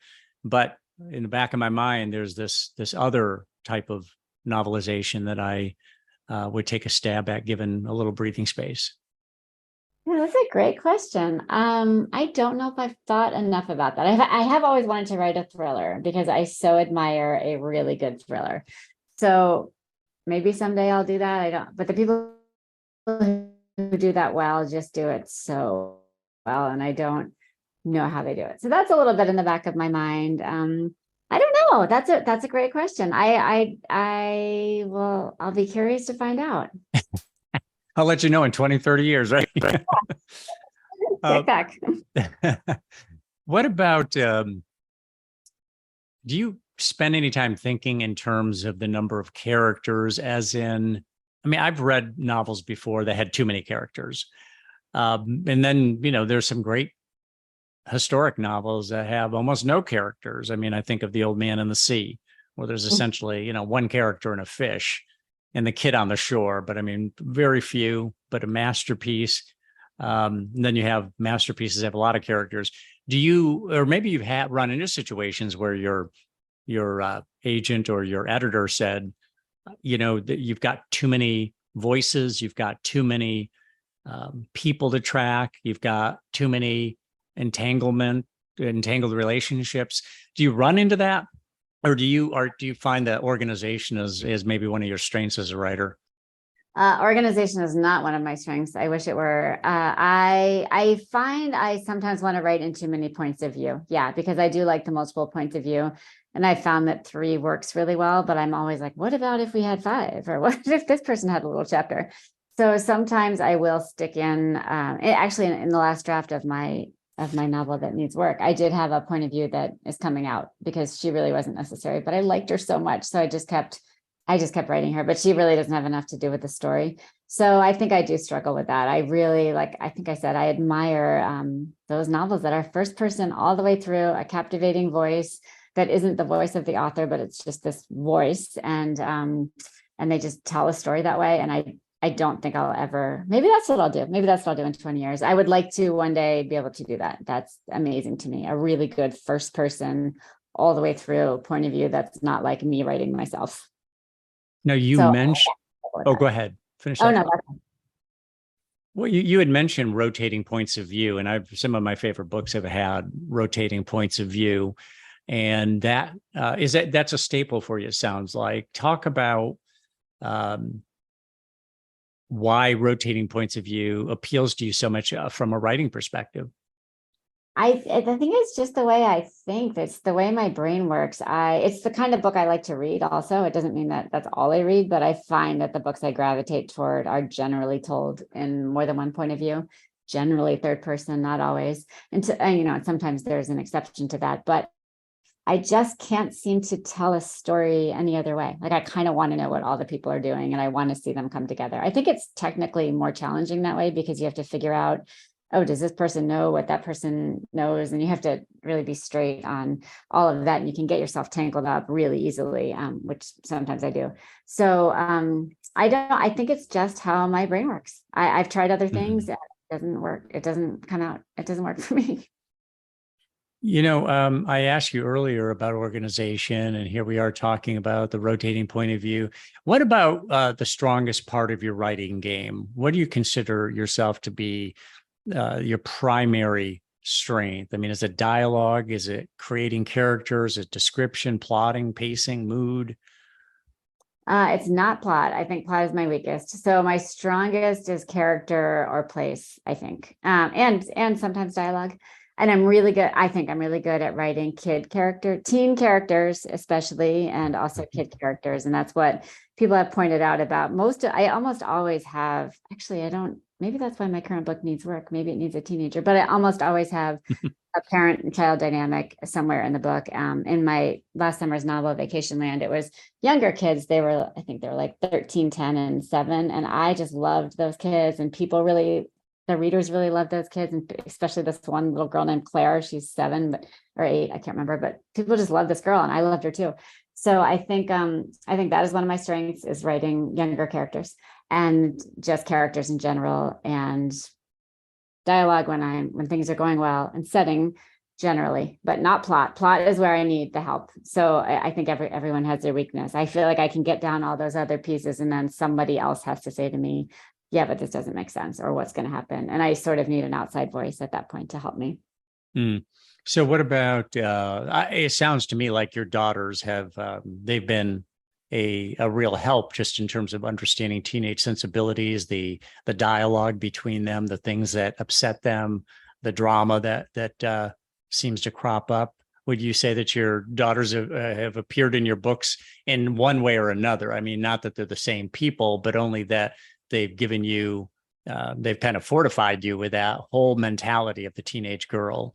[SPEAKER 2] But in the back of my mind, there's this other type of novelization that I would take a stab at given a little breathing space.
[SPEAKER 3] Yeah, that's a great question. I don't know if I've thought enough about that. I have always wanted to write a thriller because I so admire a really good thriller. So maybe someday I'll do that. I don't, but the people who do that well just do it so well, and I don't know how they do it. So that's a little bit in the back of my mind. I don't know. That's a great question. I'll be curious to find out.
[SPEAKER 2] I'll let you know in 20, 30 years, right?
[SPEAKER 3] Back.
[SPEAKER 2] What about, do you spend any time thinking in terms of the number of characters, as in, I mean, I've read novels before that had too many characters. And then, there's some great historic novels that have almost no characters. I mean, I think of The Old Man and the Sea, where there's essentially, one character and a fish and the kid on the shore, but I mean, very few, but a masterpiece. Then you have masterpieces that have a lot of characters. Do you, or maybe you've run into situations where your agent or your editor said, that you've got too many voices, you've got too many people to track, you've got too many entangled relationships. Do you run into that? Or do you find that organization is maybe one of your strengths as a writer?
[SPEAKER 3] Organization is not one of my strengths. I wish it were. I find I sometimes want to write in too many points of view. Yeah, because I do like the multiple points of view. And I found that 3 works really well, but I'm always like, what about if we had 5? Or what if this person had a little chapter? So sometimes I will stick in, actually in the last draft of my novel that needs work, I did have a point of view that is coming out because she really wasn't necessary, but I liked her so much. So I just kept writing her, but she really doesn't have enough to do with the story. So I think I do struggle with that. I really, I think I said, I admire those novels that are first person all the way through, a captivating voice that isn't the voice of the author, but it's just this voice. And they just tell a story that way. And I don't think I'll ever, maybe that's what I'll do. Maybe that's what I'll do in 20 years. I would like to one day be able to do that. That's amazing to me. A really good first person all the way through point of view. That's not like me writing myself.
[SPEAKER 2] Now you mentioned, go ahead. Finish that.
[SPEAKER 3] Oh, no.
[SPEAKER 2] Well, you had mentioned rotating points of view, and some of my favorite books have had rotating points of view. And that's a staple for you, it sounds like. Talk about why rotating points of view appeals to you so much from a writing perspective.
[SPEAKER 3] I think it's just the way I think. It's the way my brain works. It's the kind of book I like to read also. It doesn't mean that that's all I read, but I find that the books I gravitate toward are generally told in more than one point of view, generally third person, not always. And sometimes there's an exception to that, but I just can't seem to tell a story any other way. I kind of want to know what all the people are doing and I want to see them come together. I think it's technically more challenging that way because you have to figure out, oh, does this person know what that person knows? And you have to really be straight on all of that. And you can get yourself tangled up really easily, which sometimes I do. So I think it's just how my brain works. I've tried other things. It doesn't work. It doesn't work for me.
[SPEAKER 2] I asked you earlier about organization, and here we are talking about the rotating point of view. What about the strongest part of your writing game? What do you consider yourself to be your primary strength? I mean, is it dialogue? Is it creating characters? Is it description, plotting, pacing, mood?
[SPEAKER 3] It's not plot. I think plot is my weakest. So my strongest is character or place, I think, and sometimes dialogue. And I'm really good at writing teen characters, especially, and also kid characters. And that's what people have pointed out about I almost always have, actually, I don't maybe that's why my current book needs work. Maybe it needs a teenager, but I almost always have a parent and child dynamic somewhere in the book. In my last summer's novel, Vacation Land, it was younger kids. I think they were like 13, 10, and 7. And I just loved those kids, and the readers really loved those kids. And especially this one little girl named Claire, she's 7, or 8, I can't remember, but people just love this girl, and I loved her too. So I think that is one of my strengths, is writing younger characters and just characters in general, and dialogue when things are going well, and setting generally, but not plot. Plot is where I need the help. So I think everyone has their weakness. I feel like I can get down all those other pieces, and then somebody else has to say to me, yeah, but this doesn't make sense, or what's going to happen. And I sort of need an outside voice at that point to help me.
[SPEAKER 2] So what about, it sounds to me like your daughters have, they've been a real help just in terms of understanding teenage sensibilities, the dialogue between them, the things that upset them, the drama that seems to crop up. Would you say that your daughters have appeared in your books in one way or another? I mean, not that they're the same people, but only that they've given you, they've kind of fortified you with that whole mentality of the teenage girl.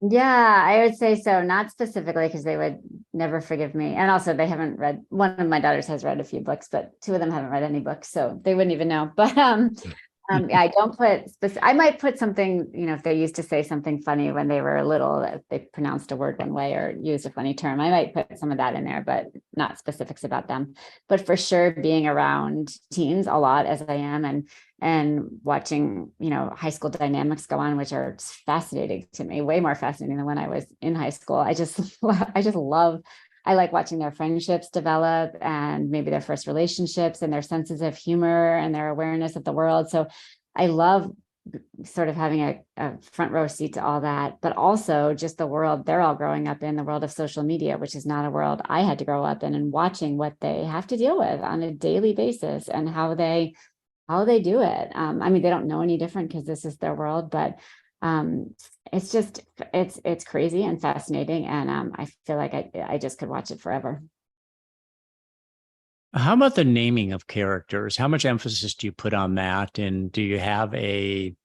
[SPEAKER 3] Yeah, I would say so. Not specifically, because they would never forgive me. And also, they haven't read, one of my daughters has read a few books, but 2 of them haven't read any books, so they wouldn't even know. But yeah, I don't put I might put something, if they used to say something funny when they were little, if they pronounced a word one way or used a funny term, I might put some of that in there, but not specifics about them. But for sure, being around teens a lot, as I am, and watching, high school dynamics go on, which are fascinating to me, way more fascinating than when I was in high school. I like watching their friendships develop, and maybe their first relationships, and their senses of humor and their awareness of the world. So I love sort of having a front row seat to all that, but also just the world they're all growing up in, the world of social media, which is not a world I had to grow up in, and watching what they have to deal with on a daily basis and how they do it. I mean, they don't know any different because this is their world, but it's just, it's crazy and fascinating. And I feel like I just could watch it forever.
[SPEAKER 2] How about the naming of characters? How much emphasis do you put on that? And do you have do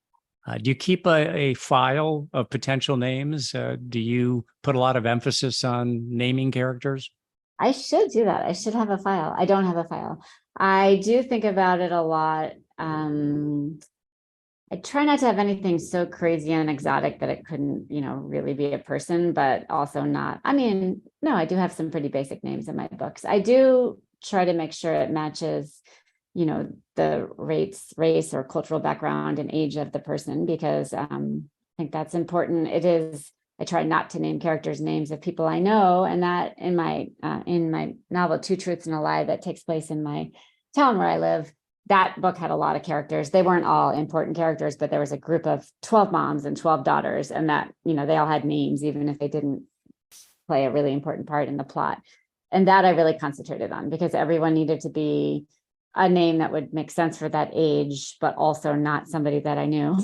[SPEAKER 2] you keep a file of potential names? Do you put a lot of emphasis on naming characters?
[SPEAKER 3] I should do that. I should have a file. I don't have a file. I do think about it a lot. I try not to have anything so crazy and exotic that it couldn't, really be a person, but also not. I mean, no, I do have some pretty basic names in my books. I do try to make sure it matches, the race or cultural background and age of the person, because I think that's important. I try not to name characters names of people I know, and that in my novel, 2 Truths and a Lie, that takes place in my town where I live, that book had a lot of characters. They weren't all important characters, but there was a group of 12 moms and 12 daughters, and that, they all had names, even if they didn't play a really important part in the plot. And that I really concentrated on, because everyone needed to be a name that would make sense for that age, but also not somebody that I knew.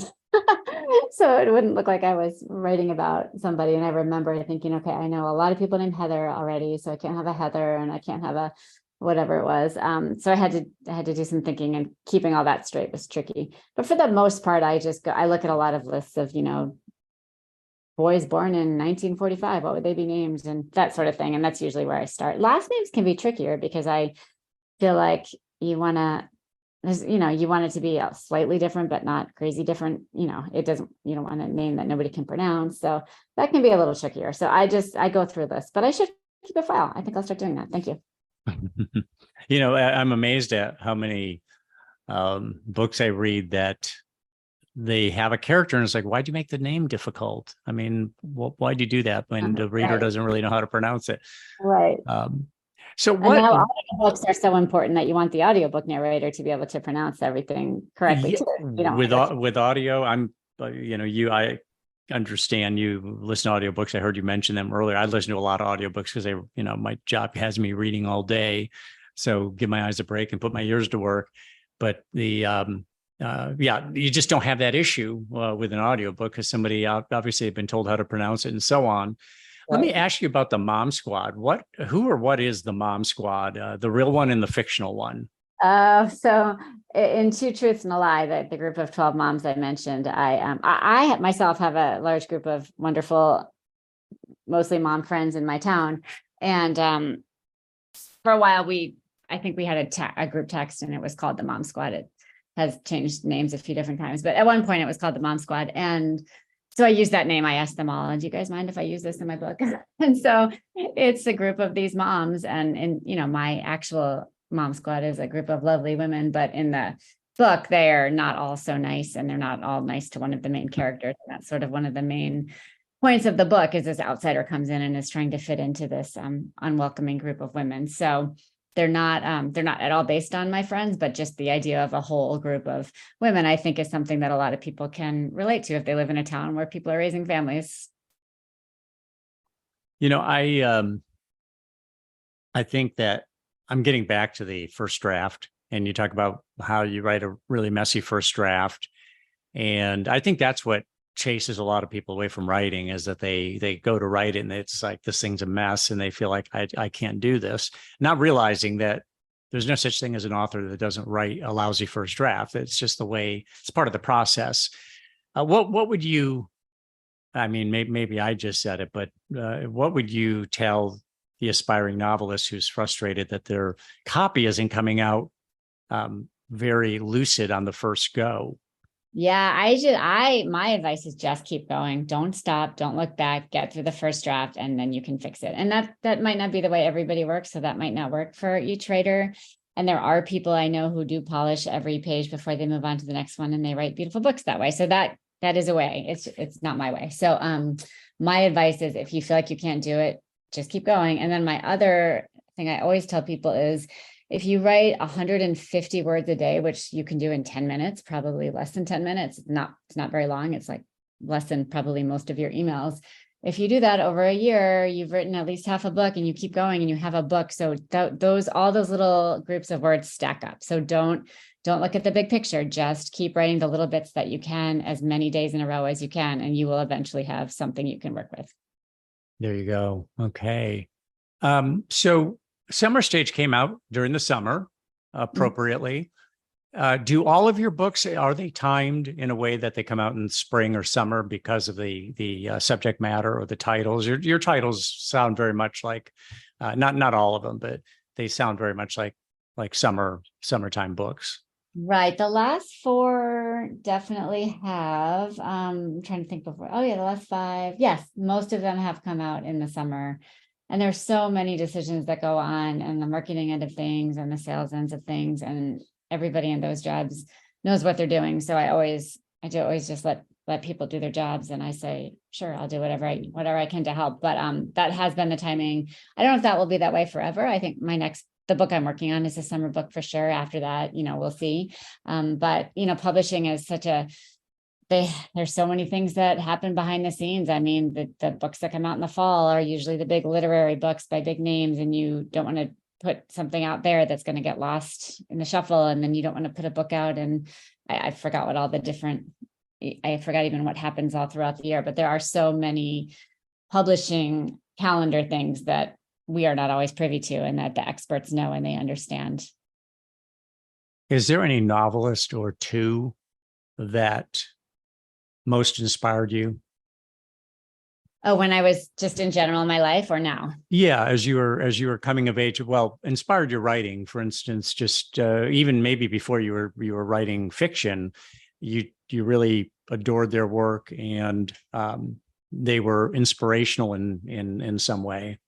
[SPEAKER 3] So it wouldn't look like I was writing about somebody. And I remember thinking, okay, I know a lot of people named Heather already, so I can't have a Heather, and I can't have a whatever it was. So I had to do some thinking, and keeping all that straight was tricky. But for the most part, I look at a lot of lists of, boys born in 1945, what would they be named, and that sort of thing. And that's usually where I start. Last names can be trickier, because I feel like you want it to be slightly different, but not crazy different. You don't want a name that nobody can pronounce. So that can be a little trickier. So I go through this, but I should keep a file. I think I'll start doing that. Thank you.
[SPEAKER 2] I'm amazed at how many books I read that they have a character, and it's like, why'd you make the name difficult? I mean, why'd you do that when the reader doesn't really know how to pronounce it?
[SPEAKER 3] Right.
[SPEAKER 2] So
[SPEAKER 3] what? And now audiobooks are so important that you want the audiobook narrator to be able to pronounce everything correctly too.
[SPEAKER 2] With audio, I understand you listen to audiobooks. I heard you mention them earlier. I listen to a lot of audiobooks because my job has me reading all day. So give my eyes a break and put my ears to work. But you just don't have that issue with an audiobook, because somebody obviously had been told how to pronounce it and so on. Let me ask you about the Mom Squad. What is the Mom Squad? The real one and the fictional one?
[SPEAKER 3] So in Two Truths and a Lie, the group of 12 moms I mentioned, I myself have a large group of wonderful, mostly mom friends in my town. And for a while, I think we had a group text, and it was called the Mom Squad. It has changed names a few different times, but at one point it was called the Mom Squad. And so I used that name. I asked them all, do you guys mind if I use this in my book? And so it's a group of these moms, and my actual Mom Squad is a group of lovely women, but in the book, they're not all so nice, and they're not all nice to one of the main characters. That's sort of one of the main points of the book, is this outsider comes in and is trying to fit into this unwelcoming group of women. So they're not at all based on my friends, but just the idea of a whole group of women, I think, is something that a lot of people can relate to if they live in a town where people are raising families.
[SPEAKER 2] I think that I'm getting back to the first draft, and you talk about how you write a really messy first draft. And I think that's what chases a lot of people away from writing, is that they go to write it and it's like, this thing's a mess, and they feel like I can't do this, not realizing that there's no such thing as an author that doesn't write a lousy first draft. It's just the way, it's part of the process. What would you, I mean, maybe I just said it, but what would you tell the aspiring novelist who's frustrated that their copy isn't coming out very lucid on the first go?
[SPEAKER 3] Yeah, my advice is just keep going. Don't stop. Don't look back. Get through the first draft, and then you can fix it. And that might not be the way everybody works. So that might not work for each writer. And there are people I know who do polish every page before they move on to the next one, and they write beautiful books that way. So that is a way. It's not my way. So my advice is, if you feel like you can't do it, just keep going. And then my other thing I always tell people is, if you write 150 words a day, which you can do in 10 minutes, probably less than 10 minutes, it's not very long. It's like less than probably most of your emails. If you do that over a year, you've written at least half a book, and you keep going and you have a book. So all those little groups of words stack up. So don't look at the big picture. Just keep writing the little bits that you can, as many days in a row as you can, and you will eventually have something you can work with.
[SPEAKER 2] There you go. Okay. So Summer Stage came out during the summer appropriately. Do all of your books, are they timed in a way that they come out in spring or summer because of the subject matter or the titles? Your titles sound very much like, not all of them, but they sound very much like summertime books.
[SPEAKER 3] Right. The last 4 definitely have. I'm trying to think before. Oh yeah, the last 5. Yes, most of them have come out in the summer. And there's so many decisions that go on, and the marketing end of things and the sales ends of things, and everybody in those jobs knows what they're doing. So I always just let people do their jobs, and I say, sure, I'll do whatever I can to help. But that has been the timing. I don't know if that will be that way forever. I think the book I'm working on is a summer book for sure. After that, we'll see. But publishing is there's so many things that happen behind the scenes. I mean, the books that come out in the fall are usually the big literary books by big names, and you don't want to put something out there that's going to get lost in the shuffle. And then you don't want to put a book out. And I forgot I forgot even what happens all throughout the year, but there are so many publishing calendar things that we are not always privy to, and that the experts know and they understand.
[SPEAKER 2] Is there any novelist or two that most inspired you?
[SPEAKER 3] Oh, when I was just in general in my life, or now?
[SPEAKER 2] Yeah, as you were coming of age, well, inspired your writing, for instance, just even maybe before you were writing fiction, you really adored their work, and they were inspirational in some way.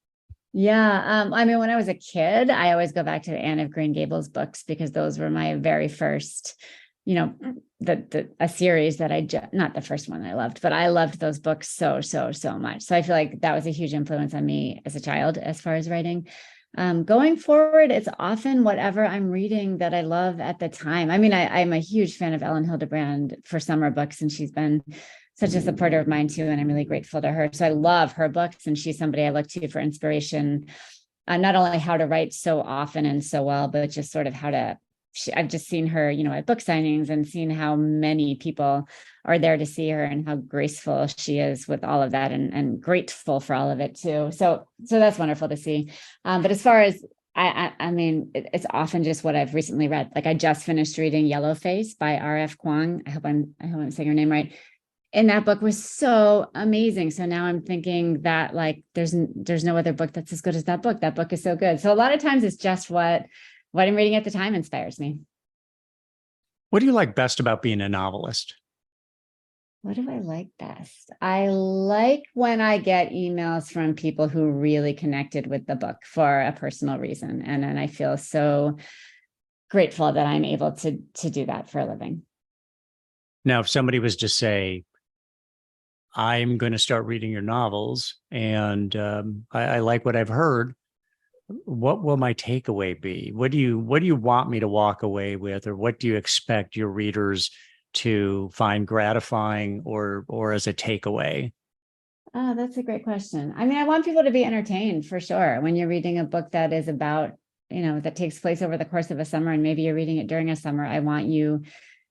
[SPEAKER 3] Yeah. I mean, when I was a kid, I always go back to the Anne of Green Gables books, because those were my very first, a series that not the first one I loved, but I loved those books so much. So I feel like that was a huge influence on me as a child, as far as writing. Going forward, it's often whatever I'm reading that I love at the time. I mean, I'm a huge fan of Ellen Hildebrand for summer books, and she's been such a supporter of mine too, and I'm really grateful to her. So I love her books, and she's somebody I look to for inspiration, not only how to write so often and so well, but just sort of I've just seen her, at book signings, and seen how many people are there to see her, and how graceful she is with all of that, and grateful for all of it too. So that's wonderful to see. But as far as I mean, it's often just what I've recently read. Like I just finished reading Yellowface by R.F. Kuang. I hope I'm saying her name right. And that book was so amazing. So now I'm thinking that like there's no other book that's as good as that book. That book is so good. So a lot of times it's just what I'm reading at the time inspires me.
[SPEAKER 2] What do you like best about being a novelist?
[SPEAKER 3] What do I like best? I like when I get emails from people who really connected with the book for a personal reason. And then I feel so grateful that I'm able to do that for a living.
[SPEAKER 2] Now, if somebody was to say, I'm going to start reading your novels and I like what I've heard, what will my takeaway be? What do you want me to walk away with, or what do you expect your readers to find gratifying or as a takeaway?
[SPEAKER 3] Oh, that's a great question. I mean, I want people to be entertained for sure. When you're reading a book that is about, that takes place over the course of a summer, and maybe you're reading it during a summer, I want you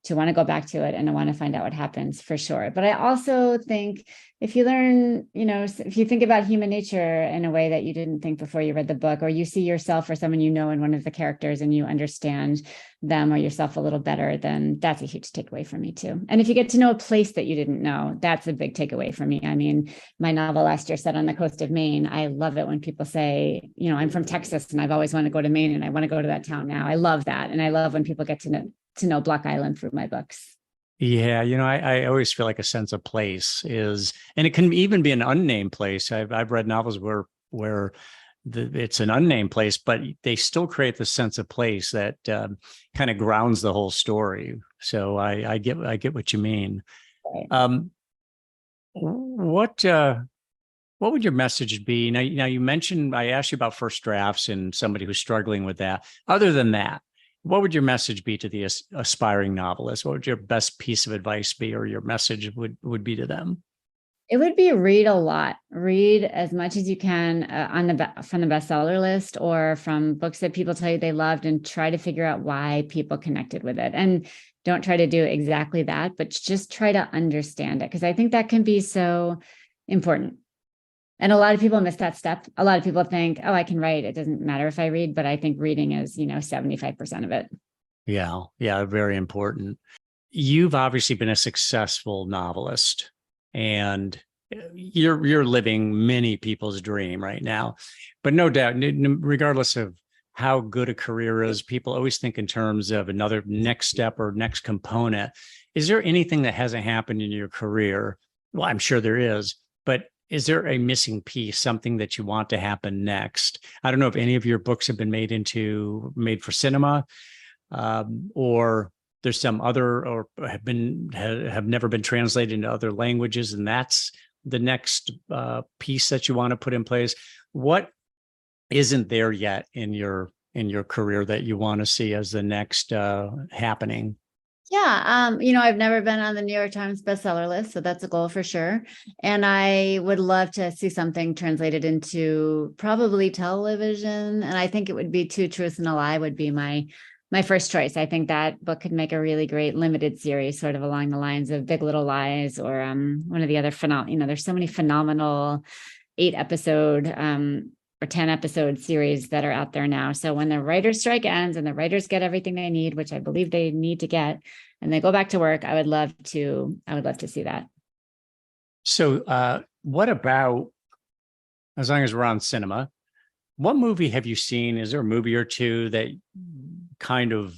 [SPEAKER 3] to want to go back to it and I want to find out what happens for sure. But I also think if you learn, if you think about human nature in a way that you didn't think before you read the book, or you see yourself or someone in one of the characters and you understand them or yourself a little better, then that's a huge takeaway for me too. And if you get to know a place that you didn't know, that's a big takeaway for me. I mean, my novel last year set on the coast of Maine. I love it when people say, I'm from Texas and I've always wanted to go to Maine and I want to go to that town now. I love that. And I love when people get to know Block Island through my books.
[SPEAKER 2] Yeah, I always feel like a sense of place is, and it can even be an unnamed place. I've read novels where it's an unnamed place, but they still create the sense of place that kind of grounds the whole story. So I get what you mean. Right. What would your message be? Now you mentioned, I asked you about first drafts and somebody who's struggling with that. Other than that, what would your message be to the aspiring novelist? What would your best piece of advice be, or your message would be to them?
[SPEAKER 3] It would be read a lot. Read as much as you can from the bestseller list or from books that people tell you they loved, and try to figure out why people connected with it. And don't try to do exactly that, but just try to understand it, because I think that can be so important. And a lot of people miss that step. A lot of people think, oh, I can write. It doesn't matter if I read, but I think reading is, 75% of it.
[SPEAKER 2] Yeah, very important. You've obviously been a successful novelist, and you're living many people's dream right now. But no doubt, regardless of how good a career is, people always think in terms of another next step or next component. Is there anything that hasn't happened in your career? Well, I'm sure there is, but is there a missing piece, something that you want to happen next? I don't know if any of your books have been made for cinema, or there's some other, or have never been translated into other languages, and that's the next piece that you want to put in place. What isn't there yet in your career that you want to see as the next happening?
[SPEAKER 3] Yeah. I've never been on the New York Times bestseller list, so that's a goal for sure. And I would love to see something translated into probably television. And I think it would be Two Truths and a Lie would be my first choice. I think that book could make a really great limited series, sort of along the lines of Big Little Lies, or one of the other there's so many phenomenal 8-episode or 10-episode series that are out there now. So when the writer's strike ends and the writers get everything they need, which I believe they need to get, and they go back to work, I would love to see that.
[SPEAKER 2] So what about, as long as we're on cinema, what movie have you seen? Is there a movie or two that kind of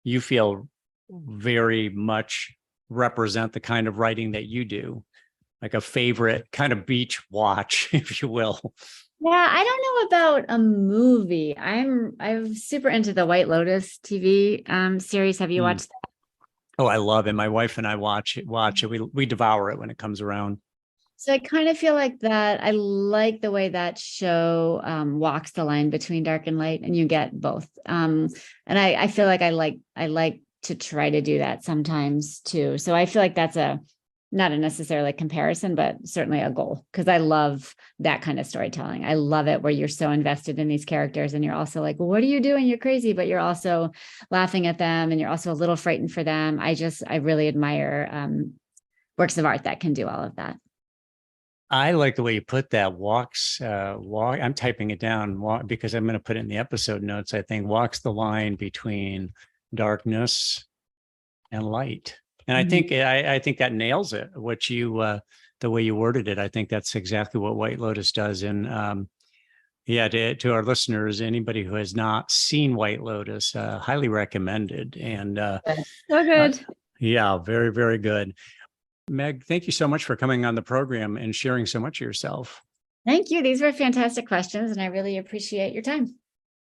[SPEAKER 2] you feel very much represent the kind of writing that you do? Like a favorite kind of beach watch, if you will.
[SPEAKER 3] Yeah, I don't know about a movie. I'm super into the White Lotus TV series. Have you watched that?
[SPEAKER 2] Oh, I love it. My wife and I watch it. We devour it when it comes around.
[SPEAKER 3] So I kind of feel like that. I like the way that show walks the line between dark and light, and you get both. And I feel like I like to try to do that sometimes too. So I feel like that's not a necessarily comparison, but certainly a goal, because I love that kind of storytelling. I love it where you're so invested in these characters and you're also like, well, what are you doing? You're crazy, but you're also laughing at them and you're also a little frightened for them. I really admire works of art that can do all of that.
[SPEAKER 2] I like the way you put that. I'm typing it down because I'm going to put it in the episode notes. I think walks the line between darkness and light. And I think that nails it. The way you worded it, I think that's exactly what White Lotus does. And to our listeners, anybody who has not seen White Lotus, highly recommended. And
[SPEAKER 3] so good.
[SPEAKER 2] Very, very good. Meg, thank you so much for coming on the program and sharing so much of yourself.
[SPEAKER 3] Thank you. These were fantastic questions, and I really appreciate your time.